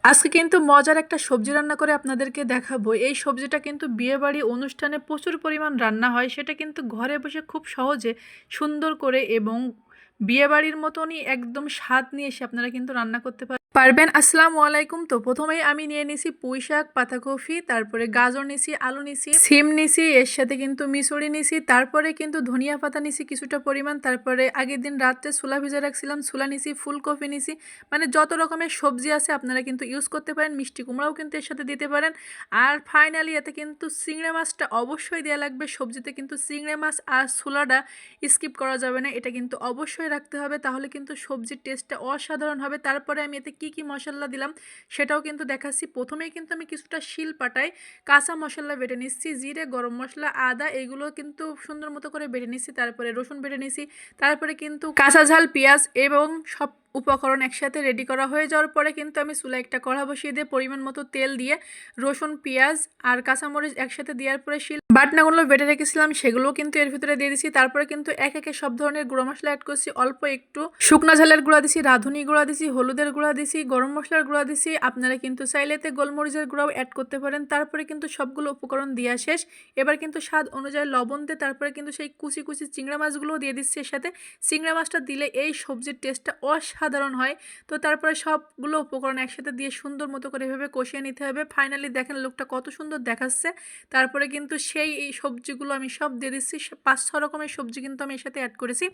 আজকে কিন্তু মজার একটা সবজি রান্না করে আপনাদেরকে দেখাবো। এই সবজিটা কিন্তু বিয়েবাড়ি অনুষ্ঠানে প্রচুর পরিমাণ রান্না হয়। সেটা কিন্তু ঘরে বসে খুব সহজে সুন্দর করে এবং বিয়েবাড়ির মতনই একদম স্বাদ নিয়ে এসে আপনারা কিন্তু রান্না করতে পারবেন। আসসালামু আলাইকুম। তো প্রথমেই আমি নিয়ে নিছি পুঁই শাক, পাতাকপি, তারপরে গাজর নিছি, আলু নিছি, সিম নিছি, এর সাথে কিন্তু মিশরি নিছি, তারপরে কিন্তু ধনিয়া পাতা নিছি কিছুটা পরিমাণ, তারপরে আগের দিন রাত্রে ছোলা ভিজে রাখছিলাম, ছোলা নিছি, ফুলকপি নিছি। মানে যত রকমের সবজি আছে আপনারা কিন্তু ইউজ করতে পারেন, মিষ্টি কুমড়াও কিন্তু এর সাথে দিতে পারেন। আর ফাইনালি এতে কিন্তু চিংড়ি মাছটা অবশ্যই দেওয়া লাগবে সবজিতে, কিন্তু চিংড়ি মাছ আর ছোলাটা স্কিপ করা যাবে না, এটা কিন্তু অবশ্যই রাখতে হবে, তাহলে কিন্তু সবজির টেস্টটা অসাধারণ হবে। তারপরে আমি এতে কি কি মশলা দিলাম সেটাও কিন্তু দেখাচ্ছি। প্রথমেই কিন্তু আমি কিছুটা শিলপাটায় কাঁচা মশলা বেটে নিচ্ছি, জিরে, গরম মশলা, আদা এগুলো কিন্তু সুন্দর মতো করে বেটে নিচ্ছি, তারপরে রসুন বেটে নিচ্ছি, তারপরে কিন্তু কাঁচা ঝাল, পেঁয়াজ এবং সব উপকরণ একসাথে রেডি করা হয়ে যাওয়ার পরে কিন্তু আমি চুলায় একটা কড়া বসিয়ে দিয়ে পরিমাণ মতো তেল দিয়ে রসুন, পেঁয়াজ আর কাঁচামরিচ একসাথে দেওয়ার পরে বাটনাগুলো বেটে রেখেছিলাম সেগুলোও কিন্তু এর ভিতরে দিয়ে দিচ্ছি। তারপরে কিন্তু এক একে সব ধরনের গুঁড়ো মশলা অ্যাড করছি, অল্প একটু শুকনা ঝালের গুঁড়া দিছি, রাঁধুনি গুঁড়া দিছি, হলুদের গুঁড়া দিছি, গরম মশলার গুঁড়া দিছি। আপনারা কিন্তু চাইলে এতে গোলমরিচের গুঁড়াও অ্যাড করতে পারেন। তারপরে কিন্তু সবগুলো উপকরণ দেওয়া শেষ। এবার কিন্তু স্বাদ অনুযায়ী লবণ দিয়ে তারপরে কিন্তু সেই কুচি কুচি চিংড়া মাছগুলোও দিয়ে দিচ্ছি এর সাথে। চিংড়া মাছটা দিলে এই সবজির টেস্টটা অসাধারণ হয়। তো তারপরে সবগুলো উপকরণ একসাথে দিয়ে সুন্দর মতো করে এভাবে কষিয়ে নিতে হবে। ফাইনালি দেখেন লুকটা কত সুন্দর দেখাচ্ছে। তারপরে কিন্তু এই সবজিগুলো আমি সব দিয়ে দিচ্ছি, 5-6 রকমের সবজি কিন্তু আমি এর সাথে অ্যাড করেছি।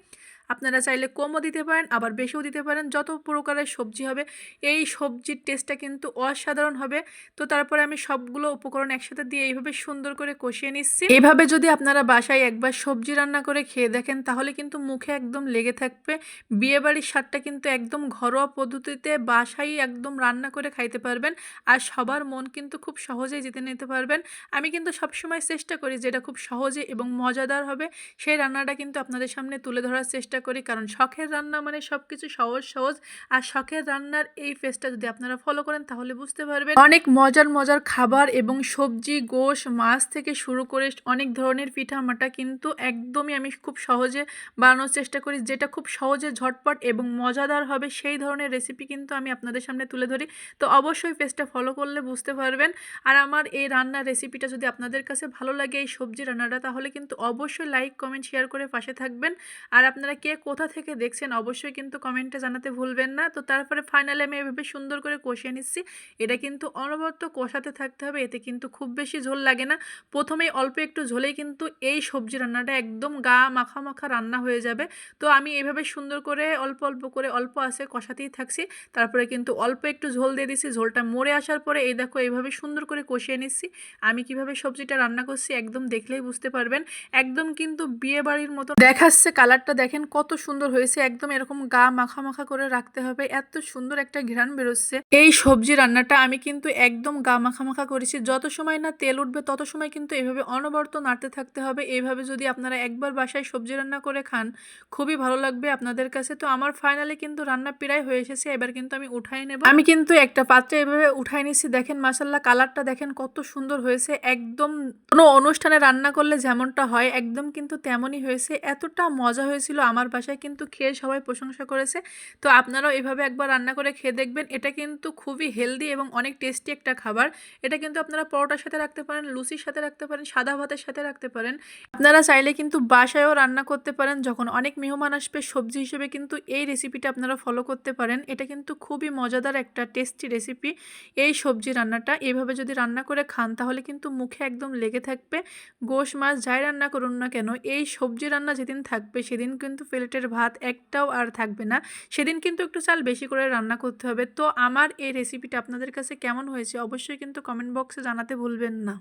আপনারা চাইলে কমও দিতে পারেন, আবার বেশিও দিতে পারেন, যত প্রকারের সবজি হবে এই সবজির টেস্টটা কিন্তু অসাধারণ হবে। তো তারপরে আমি সবগুলো উপকরণ একসাথে দিয়ে এইভাবে সুন্দর করে কষিয়ে নিচ্ছি। এইভাবে যদি আপনারা বাসায় একবার সবজি রান্না করে খেয়ে দেখেন তাহলে কিন্তু মুখে একদম লেগে থাকবে। বিয়েবাড়ির স্বাদটা কিন্তু একদম ঘরোয়া পদ্ধতিতে বাসায় একদম রান্না করে খাইতে পারবেন, আর সবার মন কিন্তু খুব সহজেই জিতে নিতে পারবেন। আমি কিন্তু সবসময় চেষ্টা করি যেটা খুব সহজে এবং মজাদার হবে সেই রান্নাটা কিন্তু আপনাদের সামনে তুলে ধরার চেষ্টা করি, কারণ শখের রান্না মানে সব কিছু সহজ সহজ। আর শখের রান্নার এই ফেসটা যদি আপনারা ফলো করেন তাহলে বুঝতে পারবেন অনেক মজার মজার খাবার এবং সবজি, গোশ, মাছ থেকে শুরু করে অনেক ধরনের পিঠা মাটা কিন্তু একদমই আমি খুব সহজে বানানোর চেষ্টা করি, যেটা খুব সহজে ঝটপট এবং মজাদার হবে সেই ধরনের রেসিপি কিন্তু আমি আপনাদের সামনে তুলে ধরি। তো অবশ্যই পেজটা ফলো করলে বুঝতে পারবেন। আর আমার এই রান্নার রেসিপিটা যদি আপনাদের কাছে ভালো লাগে এই সবজি রান্নাটা, তাহলে কিন্তু অবশ্যই লাইক, কমেন্ট, শেয়ার করে পাশে থাকবেন। আর আপনারা কে কোথা থেকে দেখছেন অবশ্যই কিন্তু কমেন্টে জানাতে ভুলবেন না। তো তারপরে ফাইনালি আমি এভাবে সুন্দর করে কষিয়ে নিচ্ছি। এটা কিন্তু অনবরত কষাতে থাকতে হবে, এতে কিন্তু খুব বেশি ঝোল লাগে না। প্রথমেই অল্প একটু ঝোলেই কিন্তু এই সবজি রান্নাটা একদম গা মাখা মাখা রান্না হয়ে যাবে। তো আমি এভাবে সুন্দর করে অল্প অল্প করে অল্প আঁচে কষাতেই থাকছি। তারপরে কিন্তু অল্প একটু ঝোল দিয়ে দিচ্ছি, ঝোলটা মরে আসার পরে এই দেখো এইভাবে সুন্দর করে কষিয়ে নিচ্ছি। আমি কিভাবে সবজিটা রান্না করছি একদম দেখলেই বুঝতে পারবেন। একদম কিন্তু বিয়ে বাড়ির মতো দেখাচ্ছে, কালারটা দেখেন কত সুন্দর হয়েছে, একদম এরকম গা মাখা মাখা করে রাখতে হবে, এত সুন্দর একটা ঘ্রাণ বেরোচ্ছে। এই সবজি রান্নাটা আমি কিন্তু একদম গা মাখা মাখা করেছি, যত সময় না তেল উঠবে তত সময় কিন্তু এভাবে অনবরত নাড়তে থাকতে হবে। এইভাবে যদি আপনারা একবার বাসায় সবজি রান্না করে খান খুবই ভালো লাগবে আপনাদের কাছে। তো আমার ফাইনালি কিন্তু রান্না প্রায় হয়ে এসেছে, এবার কিন্তু আমি উঠাই নেব। আমি কিন্তু একটা পাত্রে এভাবে উঠাই নিচ্ছি, দেখেন মাশাআল্লাহ কালারটা দেখেন কত সুন্দর হয়েছে, একদম কোনো অনুষ্ঠানে রান্না করলে যেমনটা হয় একদম কিন্তু তেমনই হয়েছে। এতটা মজা হয়েছিল, আমার বাসায় কিন্তু খেয়ে সবাই প্রশংসা করেছে। তো আপনারাও এভাবে একবার রান্না করে খেয়ে দেখবেন। এটা কিন্তু খুবই হেলদি এবং অনেক টেস্টি একটা খাবার। এটা কিন্তু আপনারা পরোটার সাথে রাখতে পারেন, লুচির সাথে রাখতে পারেন, সাদা ভাতের সাথে রাখতে পারেন। আপনারা চাইলে কিন্তু বাসায়ও রান্না করতে পারেন, যখন অনেক মেহমান আসবে সবজি হিসেবে কিন্তু এই রেসিপিটা আপনারা ফলো করতে পারেন। এটা কিন্তু খুবই মজাদার একটা টেস্টি রেসিপি এই সবজি রান্নাটা। এইভাবে যদি রান্না করে খান তাহলে কিন্তু মুখে একদম লেগে থাকবে। গোশ, মাছ যাই রান্না করুন না কেন এই সবজি রান্না যেদিন থাকবে সেদিন কিন্তু প্লেটের ভাত একটাও আর থাকবে না, সেদিন কিন্তু একটু চাল বেশি করে রান্না করতে হবে। তো আমার এই রেসিপিটা আপনাদের কাছে কেমন হয়েছে অবশ্যই কিন্তু কমেন্ট বক্সে জানাতে ভুলবেন না।